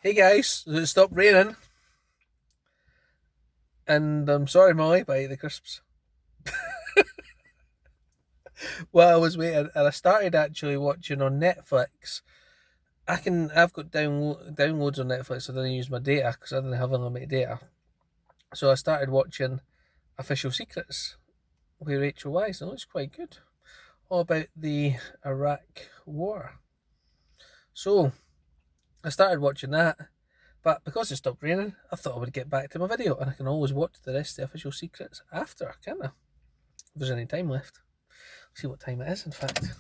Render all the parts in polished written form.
Hey guys, it stopped raining, and I'm sorry Molly, but I ate the crisps. Well, I was waiting, and I started actually watching on Netflix. I've got downloads on Netflix. I didn't use my data because I didn't have unlimited data. So I started watching Official Secrets with Rachel Weisz, and it looks quite good. All about the Iraq War. So I started watching that, but because it stopped raining, I thought I would get back to my video, and I can always watch the rest of the Official Secrets after, can't I? If there's any time left. See what time it is, in fact.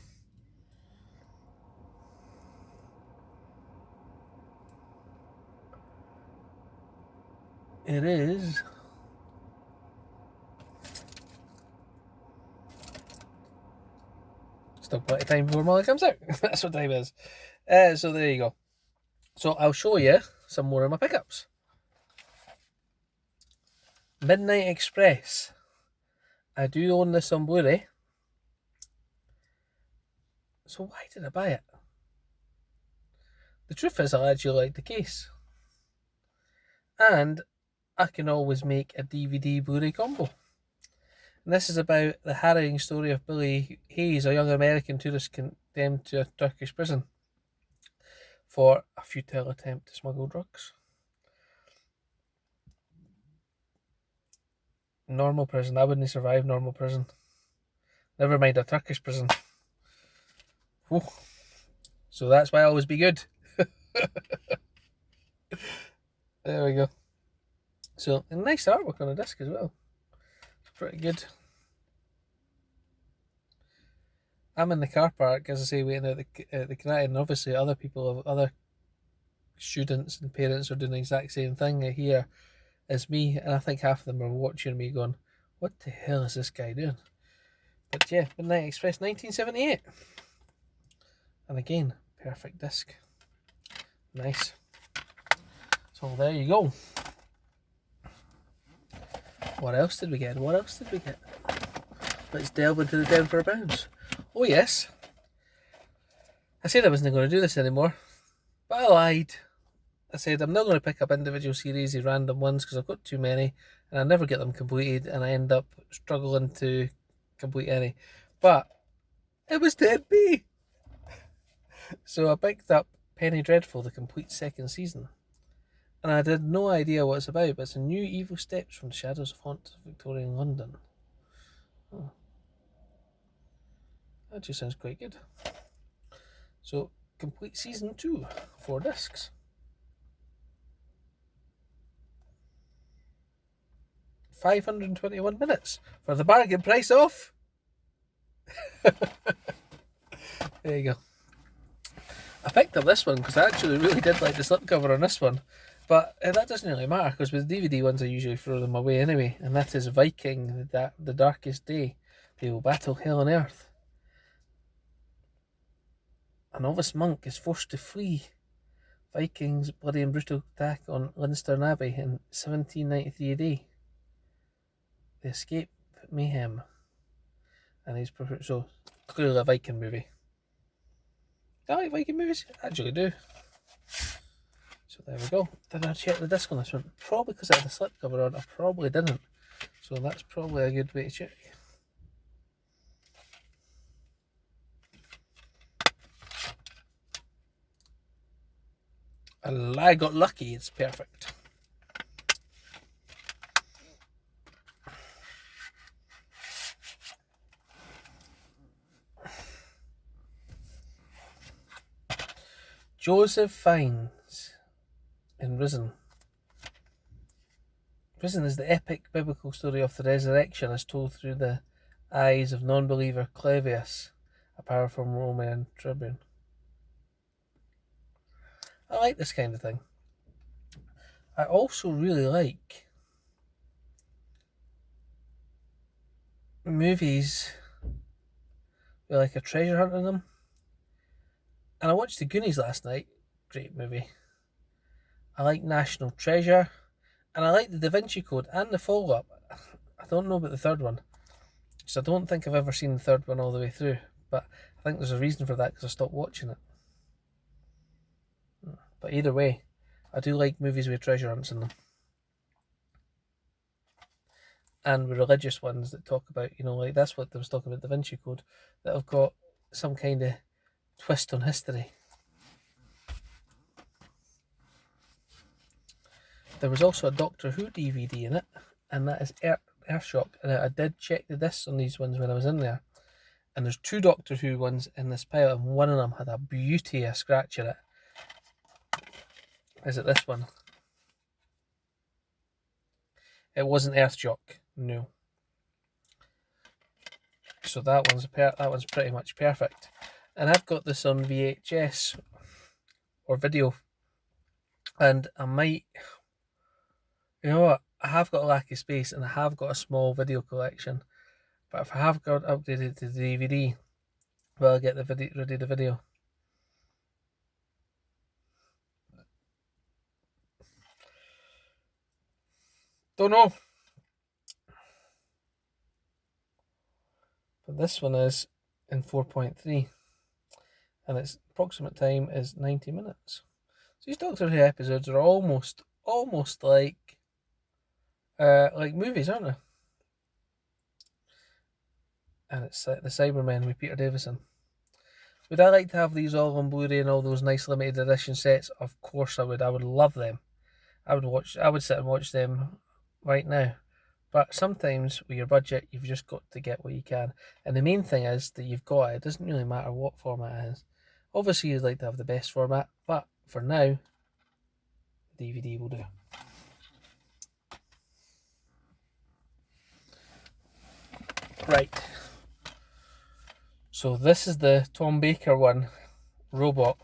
It is still plenty of time before Molly comes out. That's what time it is. So there you go. So I'll show you some more of my pickups. Midnight Express. I do own this on Blu-ray. So why did I buy it? The truth is I actually like the case. And I can always make a DVD Blu-ray combo. And this is about the harrowing story of Billy Hayes, a young American tourist condemned to a Turkish prison for a futile attempt to smuggle drugs. Normal prison. I wouldn't survive normal prison. Never mind a Turkish prison. Whew. So that's why I always be good. There we go. So, a nice artwork on the disc as well. It's pretty good. I'm in the car park, as I say, waiting at the Canadian, and obviously other students and parents are doing the exact same thing here as me, and I think half of them are watching me going, what the hell is this guy doing? But yeah, Midnight Express 1978. And again, perfect disc. Nice. So there you go. What else did we get? Let's delve into the Down for a Bounce. Oh yes. I said I wasn't going to do this anymore, but I lied. I said I'm not going to pick up individual series, random ones, because I've got too many, and I never get them completed, and I end up struggling to complete any. But it was 10p. So I picked up Penny Dreadful, the complete second season. And I had no idea what it's about, but it's a new evil steps from the shadows of haunted Victorian London. Oh. That just sounds quite good. So, complete season 2, 4 discs. 521 minutes for the bargain price of. There you go. I picked up this one because I actually really did like the slipcover on this one. But that doesn't really matter, because with DVD ones I usually throw them away anyway. And that is Viking, the Darkest Day. They will battle hell on earth. A novice monk is forced to flee Vikings' bloody and brutal attack on Leinster Abbey in 1793 AD. They escape mayhem. And he's so clearly a Viking movie. I like Viking movies. I actually do. So there we go. Did I check the disc on this one? Probably because I had the slipcover on. I probably didn't. So that's probably a good way to check. And I got lucky. It's perfect. Joseph Fiennes in Risen. Risen is the epic biblical story of the resurrection as told through the eyes of non-believer Clavius, a powerful Roman tribune. I like this kind of thing. I also really like movies with like a treasure hunt in them. And I watched The Goonies last night. Great movie. I like National Treasure. And I like the Da Vinci Code and the follow-up. I don't know about the third one, so I don't think I've ever seen the third one all the way through. But I think there's a reason for that, because I stopped watching it. But either way, I do like movies with treasure hunts in them. And with religious ones that talk about, like that's what I was talking about, Da Vinci Code, that have got some kind of twist on history. There was also a Doctor Who DVD in it, and that is Earthshock. And I did check the discs on these ones when I was in there. And there's 2 Doctor Who ones in this pile, and one of them had a beauty of scratch in it. Is it this one? It wasn't Earthshock, no. So that one's pretty much perfect. And I've got this on VHS or video, and I might, you know what? I have got a lack of space, and I have got a small video collection. But if I have got updated to the DVD, well, I'll get ready the video. Don't know. But this one is in 4.3, and its approximate time is 90 minutes. So these Doctor Who episodes are almost like movies, aren't they? And it's the Cybermen with Peter Davison. Would I like to have these all on Blu-ray and all those nice limited edition sets? Of course I would. I would love them. I would sit and watch them right now. But sometimes with your budget, you've just got to get what you can. And the main thing is that you've got it. It doesn't really matter what format it is. Obviously, you'd like to have the best format, but for now, DVD will do. Right. So this is the Tom Baker one, Robot.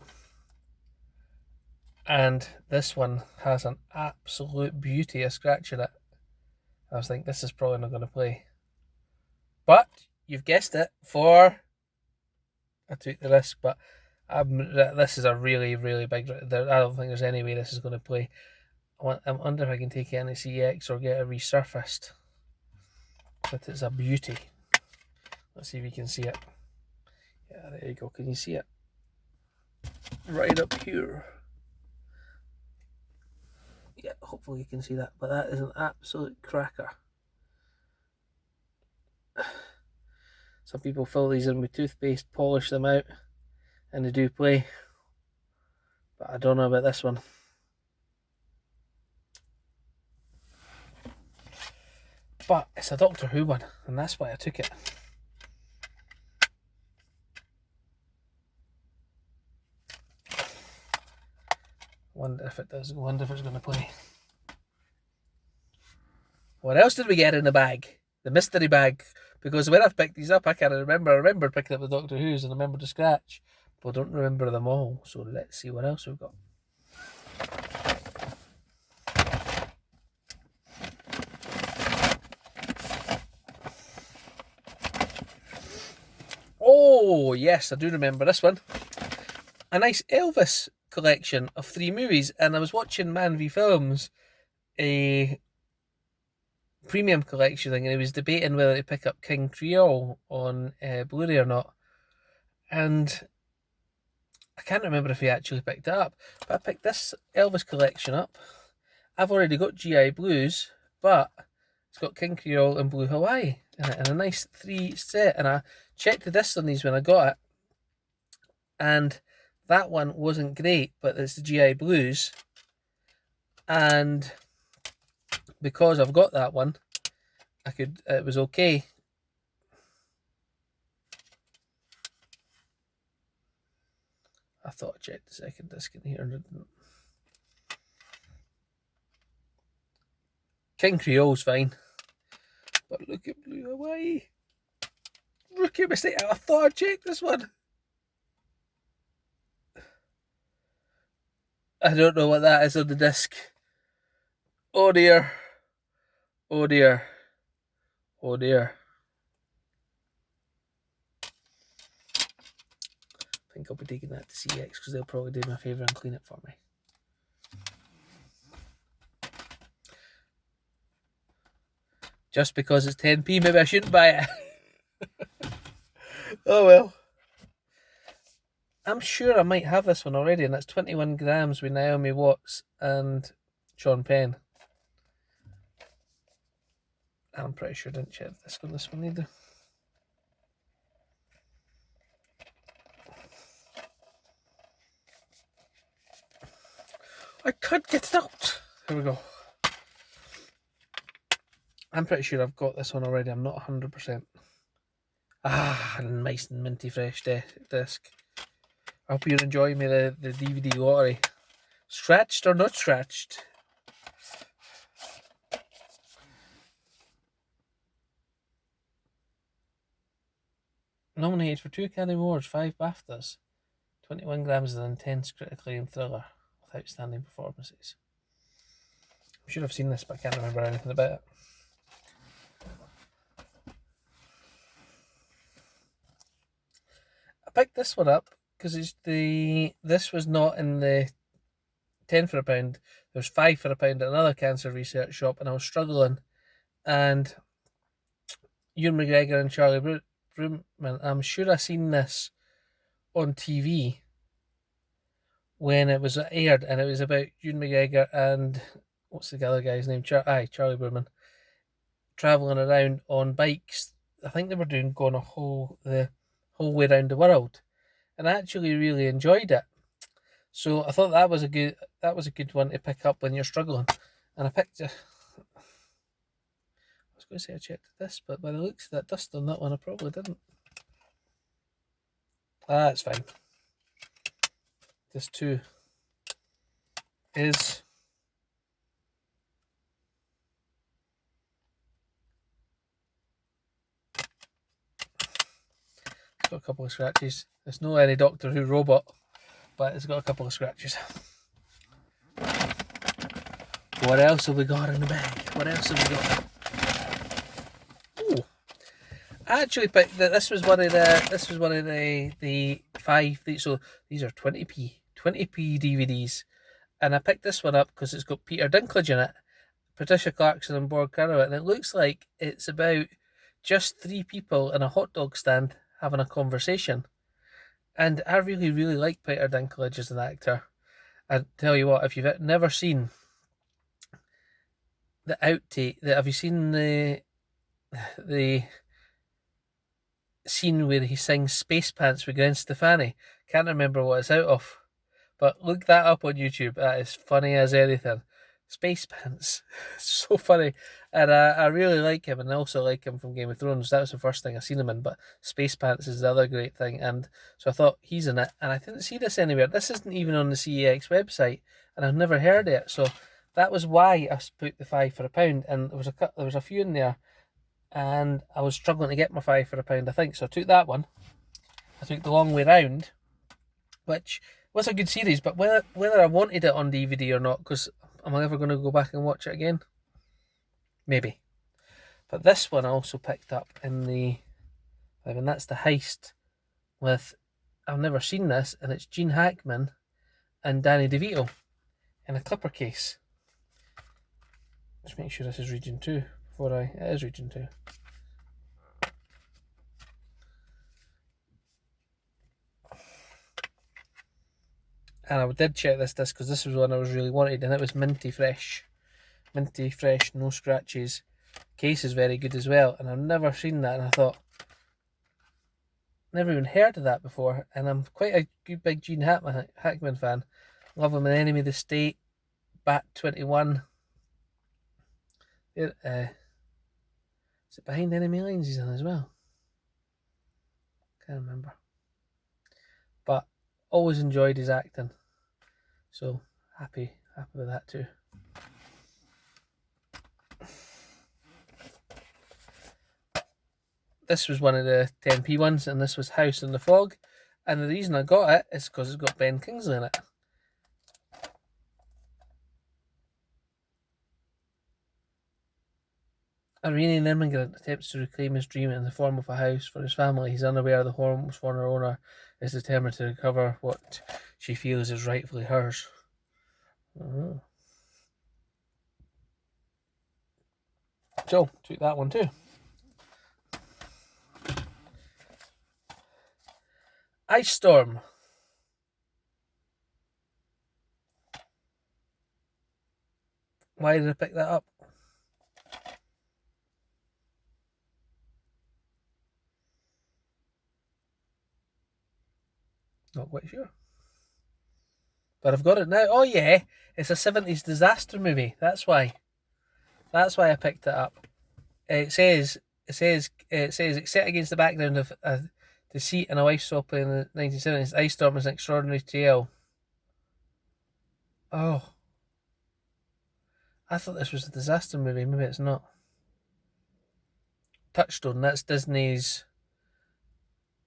And this one has an absolute beauty of scratch in it. I was thinking, this is probably not going to play. But, you've guessed it, I took the risk, but this is a really, really big, I don't think there's any way this is going to play. I wonder if I can take it in a CX or get it resurfaced. But it's a beauty. Let's see if you can see it. Yeah, there you go. Can you see it? Right up here. Yeah, hopefully you can see that. But that is an absolute cracker. Some people fill these in with toothpaste, polish them out, and they do play. But I don't know about this one. But it's a Doctor Who one, and that's why I took it. Wonder if it does. Wonder if it's going to play. What else did we get in the bag? The mystery bag. Because when I've picked these up, I can't remember. I remember picking up the Doctor Who's and I remember the scratch. But I don't remember them all. So let's see what else we've got. Oh, yes, I do remember this one. A nice Elvis collection of 3 movies. And I was watching Man v Films, a premium collection thing, and he was debating whether to pick up King Creole on Blu-ray or not. And I can't remember if he actually picked it up, but I picked this Elvis collection up. I've already got GI Blues, but it's got King Creole and Blue Hawaii in it, and a nice 3 set. And I checked the discs on these when I got it, and that one wasn't great, but it's the GI Blues. And because I've got that one, it was okay. I thought I checked the second disc in here and didn't. King Creole's fine. But look at Blue Hawaii. Rookie mistake. I thought I checked this one. I don't know what that is on the disc. Oh dear. Oh dear. Oh dear. I think I'll be taking that to CX because they'll probably do me a favour and clean it for me. Just because it's 10p, maybe I shouldn't buy it. Oh well. I'm sure I might have this one already, and that's 21 grams with Naomi Watts and Sean Penn. I'm pretty sure I didn't check the disc on this one either. I could get it out. Here we go. I'm pretty sure I've got this one already. I'm not 100%. Ah, a nice and minty fresh disc. I hope you're enjoying me the DVD lottery. Scratched or not scratched? Nominated for 2 Academy Awards, 5 BAFTAs, 21 grams of an intense, critically acclaimed thriller with outstanding performances. I'm sure I've seen this, but I can't remember anything about it. I picked this one up because this was not in the 10 for a pound. There was 5 for a pound at another cancer research shop, and I was struggling. And Ewan McGregor and Charlie Broomman, I'm sure I seen this on TV when it was aired, and it was about Ewan McGregor and what's the other guy's name? Charlie Broomman, travelling around on bikes. I think they were going the whole way around the world, and I actually really enjoyed it. So I thought that was a good one to pick up when you're struggling, and I picked it. I was going to say I checked this, but by the looks of that dust on that one, I probably didn't. That's fine. This too is it's got a couple of scratches. It's not any Doctor Who robot, but it's got a couple of scratches. What else have we got in the bag? What else have we got? Oh, I actually picked that. This was one of the 5. So these are 20p DVDs, and I picked this one up because it's got Peter Dinklage in it, Patricia Clarkson, and Borg Carraway, and it looks like it's about just 3 people in a hot dog stand having a conversation. And I really, really like Peter Dinklage as an actor. I tell you what, if you've never seen the outtake, have you seen the scene where he sings Space Pants with Gwen Stefani? Can't remember what it's out of, but look that up on YouTube. That is funny as anything. Space Pants, so funny, and I really like him, and I also like him from Game of Thrones. That was the first thing I seen him in, but Space Pants is the other great thing, and so I thought he's in it, and I didn't see this anywhere. This isn't even on the CEX website, and I've never heard it, so that was why I put the 5 for a pound, and there was a few in there, and I was struggling to get my 5 for a pound, I think, so I took that one. I took The Long Way Round, which was a good series, but whether I wanted it on DVD or not, because am I ever going to go back and watch it again? Maybe. But this one I also picked up in and that's the Heist with, I've never seen this, and it's Gene Hackman and Danny DeVito in a clipper case. Just make sure this is region 2 it is region 2. And I did check this disc because this was one I was really wanted, and it was minty fresh, no scratches. Case is very good as well, and I've never seen that, and I thought, never even heard of that before, and I'm quite a good big Gene Hackman fan. Love him in Enemy of the State, Bat 21. Is it Behind Enemy Lines he's on as well? Can't remember. But always enjoyed his acting. So happy with that too. This was one of the 10p ones, and this was House in the Fog. And the reason I got it is because it's got Ben Kingsley in it. Iranian immigrant attempts to reclaim his dream in the form of a house for his family. He's unaware the home's former owner is determined to recover what she feels is rightfully hers. So, took that one too. Ice Storm. Why did I pick that up? Not quite sure. But I've got it now. Oh yeah, it's a 70s disaster movie. That's why. That's why I picked it up. It says it's set against the background of a deceit and a wife swap in the 1970s. Ice Storm is an extraordinary tale. Oh, I thought this was a disaster movie. Maybe it's not. Touchstone. That's Disney's.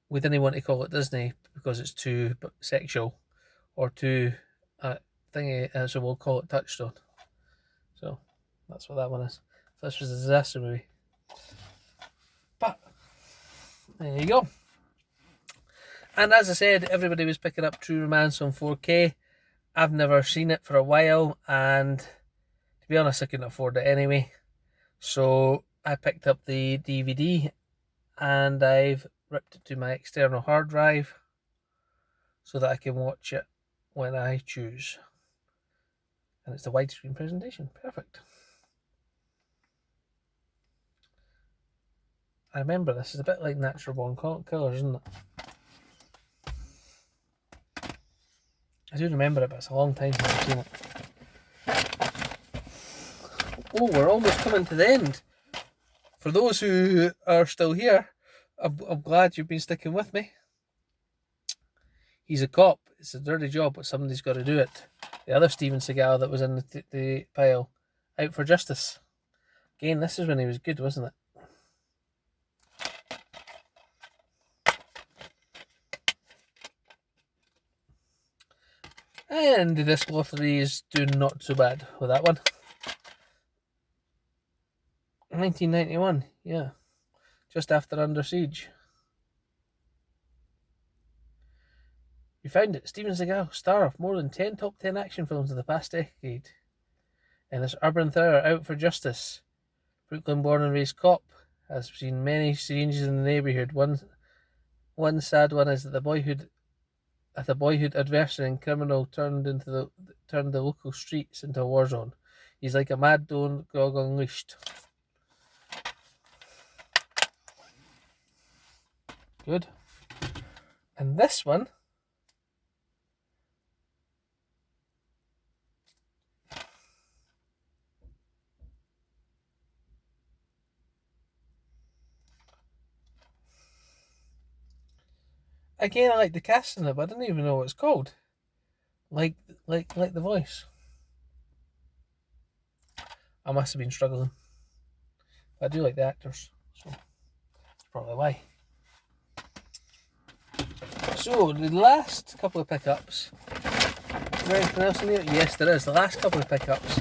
We didn't want to call it Disney because it's too sexual or too thingy, so we'll call it Touchstone. So that's what that one is. This was a disaster movie. But there you go. And as I said, everybody was picking up True Romance on 4K. I've never seen it for a while, and to be honest, I couldn't afford it anyway. So I picked up the DVD and I've ripped it to my external hard drive so that I can watch it when I choose. And it's the widescreen presentation. Perfect. I remember this is a bit like Natural Born Killers, isn't it? I do remember it, but it's a long time since I've seen it. Oh, we're almost coming to the end. For those who are still here, I'm glad you've been sticking with me. He's a cop. It's a dirty job, but somebody's got to do it. The other Steven Seagal that was in the pile, Out for Justice. Again, this is when he was good, wasn't it? And the discography is doing not so bad with that one. 1991, yeah. Just after Under Siege. You found it. Steven Seagal, star of more than 10 top 10 action films in the past decade. And this urban thriller, Out for Justice. Brooklyn born and raised cop has seen many changes in the neighbourhood. One sad one is that the boyhood adversary and criminal turned the local streets into a war zone. He's like a mad dog unleashed. Good. And this one, again, I like the cast in it, but I didn't even know what it's called. Like the voice. I must have been struggling. But I do like the actors, so that's probably why. So, the last couple of pickups. Is there anything else in here? Yes, there is. The last couple of pickups.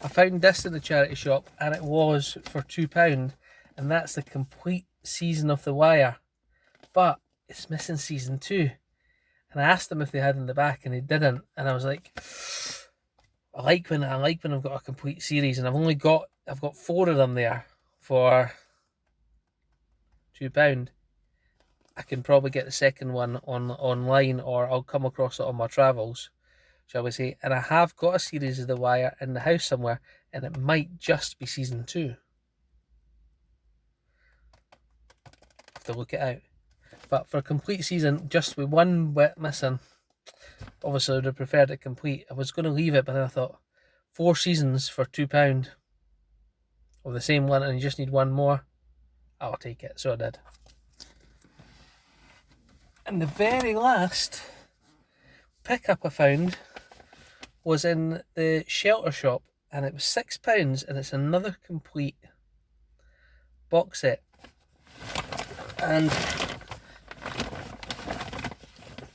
I found this in the charity shop, and it was for £2, and that's the complete season of The Wire. But it's missing season 2. And I asked them if they had in the back, and they didn't. And I was like, I like when I've got a complete series, and I've got 4 of them there for £2. I can probably get the second one online, or I'll come across it on my travels, shall we say. And I have got a series of The Wire in the house somewhere, and it might just be season 2. Have to look it out. But for a complete season, just with one bit missing, obviously I would have preferred it complete. I was going to leave it, but then I thought, 4 seasons for £2 of the same one, and you just need one more, I'll take it. So I did. And the very last pickup I found was in the shelter shop, and it was £6, and it's another complete box set. And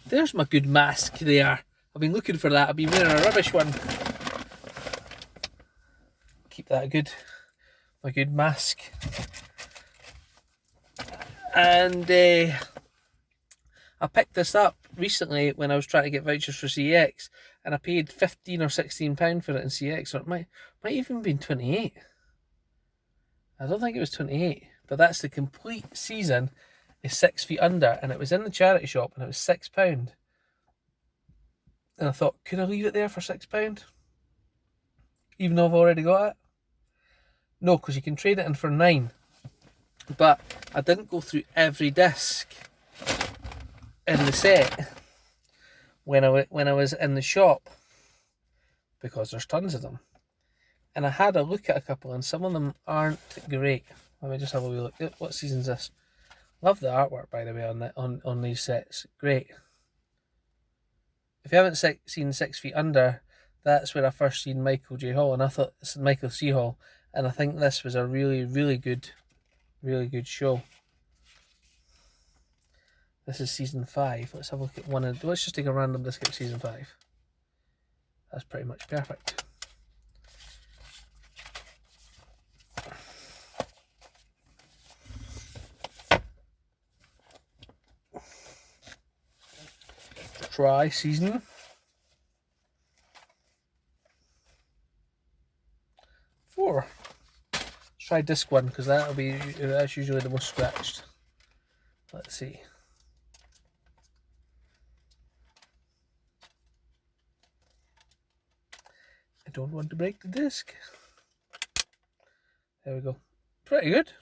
there's my good mask there. I've been looking for that. I've been wearing a rubbish one. Keep that good. My good mask. And I picked this up recently when I was trying to get vouchers for CX, and I paid £15 or £16 for it in CX, or it might even been 28. I don't think it was 28, but that's the complete season. Is 6 Feet Under, and it was in the charity shop, and it was £6. And I thought, could I leave it there for £6? even though I've already got it? No, because you can trade it in for 9. But I didn't go through every disc in the set when I was in the shop, because there's tons of them. And I had a look at a couple, and some of them aren't great. Let me just have a wee look. What season's this? Love the artwork, by the way, on these sets. Great. If you haven't seen 6 Feet Under, that's where I first seen Michael J. Hall, and I thought this is Michael C. Hall, and I think this was a really, really good show. This is season 5. Let's have a look at one. Let's just take a random disc at season 5. That's pretty much perfect. Try season 4. Let's try disc 1, because that's usually the most scratched. Let's see. I don't want to break the disc. There we go. Pretty good.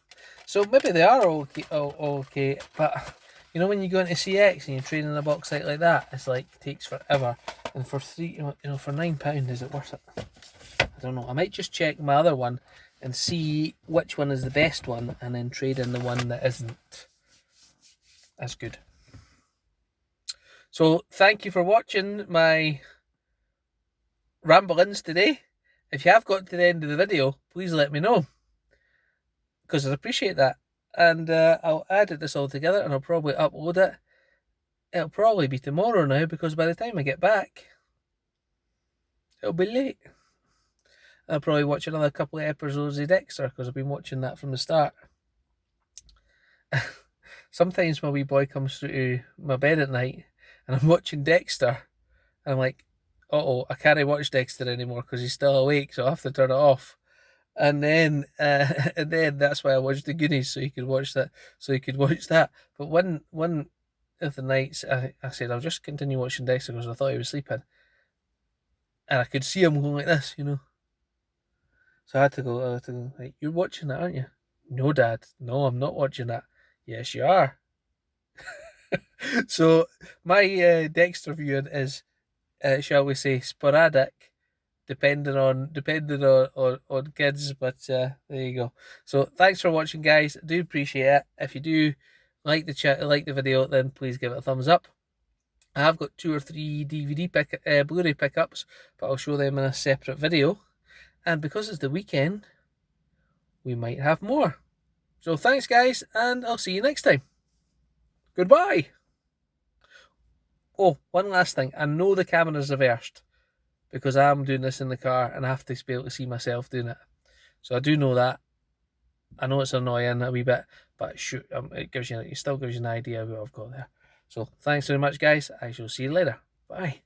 So maybe they are all okay, but you know when you go into CX and you're trading a box set like that, it's like it takes forever. And for for £9, is it worth it? I don't know. I might just check my other one and see which one is the best one, and then trade in the one that isn't as good. So thank you for watching my ramblings today. If you have got to the end of the video, please let me know, because I'd appreciate that. And I'll edit this all together, and I'll probably upload it. It'll probably be tomorrow now, because by the time I get back, it'll be late. I'll probably watch another couple of episodes of Dexter, because I've been watching that from the start. Sometimes my wee boy comes through to my bed at night, and I'm watching Dexter, and I'm like, uh-oh, I can't watch Dexter anymore because he's still awake, so I have to turn it off. And then that's why I watched the Goonies, so he could watch that. But one of the nights, I said I'll just continue watching Dexter because I thought he was sleeping, and I could see him going like this, So I had to go. Like, you're watching that, aren't you? No, Dad. No, I'm not watching that. Yes, you are. So my Dexter viewing is, shall we say, sporadic, depending on kids. But there you go. So thanks for watching, guys. I do appreciate it. If you do like the video, then please give it a thumbs up. I have got 2 or 3 DVD Blu-ray pickups, but I'll show them in a separate video. And because it's the weekend, we might have more. So thanks, guys, and I'll see you next time. Goodbye. Oh, one last thing. I know the camera's reversed because I'm doing this in the car and I have to be able to see myself doing it. So I do know that. I know it's annoying a wee bit, but it still gives you an idea of what I've got there. So thanks very much, guys. I shall see you later. Bye.